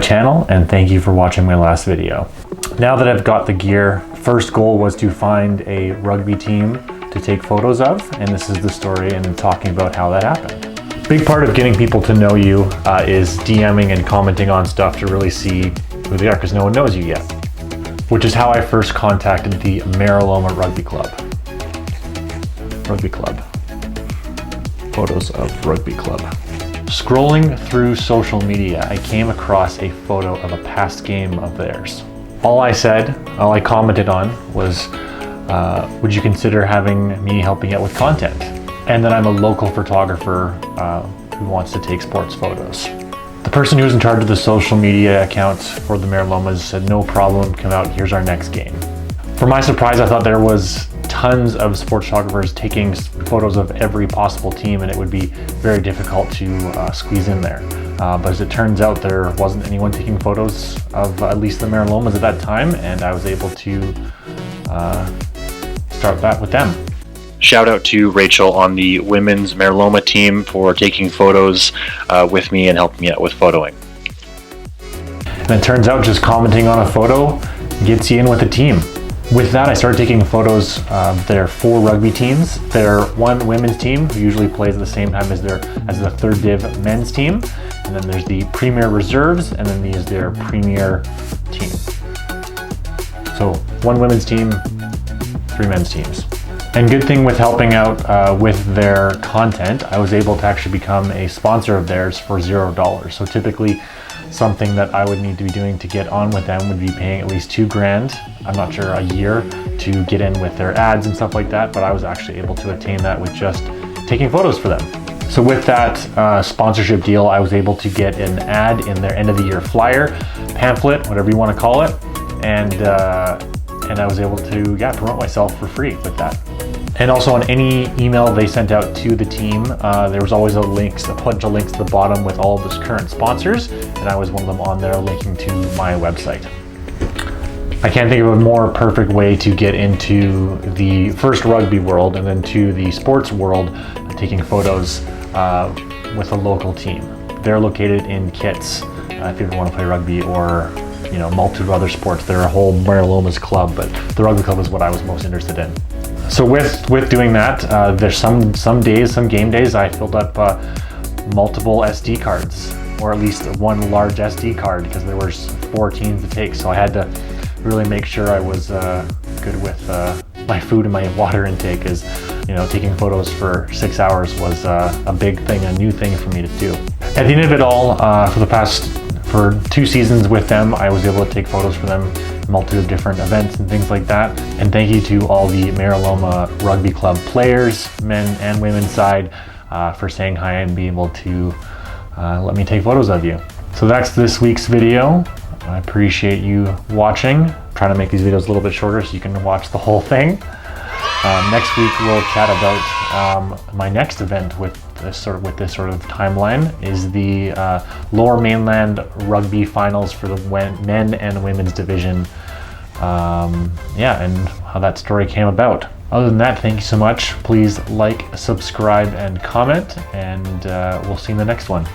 channel, and thank you for watching my last video. Now that I've got the gear, first goal was to find a rugby team to take photos of, and this is the story and talking about how that happened. Big part of getting people to know you is DMing and commenting on stuff to really see who they are, because no one knows you yet. Which is how I first contacted the Maraloma Rugby Club. Rugby Club. Photos of Rugby Club. Scrolling through social media, I came across a photo of a past game of theirs. All I commented on was, would you consider having me helping out with content? And that I'm a local photographer who wants to take sports photos. The person who's in charge of the social media accounts for the Maralomas said, no problem, come out, here's our next game. For my surprise, I thought there was tons of sports photographers taking photos of every possible team, and it would be very difficult to squeeze in there. But as it turns out, there wasn't anyone taking photos of at least the Maralomas at that time, and I was able to start that with them. Shout out to Rachel on the women's Maraloma team for taking photos with me and helping me out with photoing. And it turns out just commenting on a photo gets you in with a team. With that, I started taking photos of their 4 rugby teams, their 1 women's team, who usually plays at the same time as the 3rd Div men's team, and then there's the Premier Reserves, and then these their Premier team. So 1 women's team, 3 men's teams. And good thing with helping out with their content, I was able to actually become a sponsor of theirs for $0. So typically something that I would need to be doing to get on with them would be paying at least $2 grand, I'm not sure, a year to get in with their ads and stuff like that, but I was actually able to attain that with just taking photos for them. So with that sponsorship deal, I was able to get an ad in their end of the year flyer, pamphlet, whatever you want to call it, and I was able to promote myself for free with that. And also on any email they sent out to the team, there was always a bunch of links at the bottom with all of the current sponsors, and I was one of them on there linking to my website. I can't think of a more perfect way to get into the first rugby world and then to the sports world, taking photos with a local team. They're located in Kits, if you ever want to play rugby, or a multitude of other sports. They're a whole Maralomas club, but the rugby club is what I was most interested in. So with doing that, there's some game days I filled up multiple SD cards, or at least 1 large SD card, because there were 4 teams to take. So I had to really make sure I was good with my food and my water intake, as taking photos for 6 hours was a big thing, a new thing for me to do. At the end of it all, for 2 seasons with them, I was able to take photos for them, multitude of different events and things like that. And thank you to all the Maraloma Rugby Club players, men and women's side, for saying hi and being able to let me take photos of you. So that's this week's video. I appreciate you watching. I'm trying to make these videos a little bit shorter so you can watch the whole thing. Next week we'll chat about my next event with this sort of timeline, is the Lower Mainland Rugby Finals for the men and women's division. And how that story came about. Other than that, thank you so much. Please like, subscribe, and comment, and we'll see you in the next one.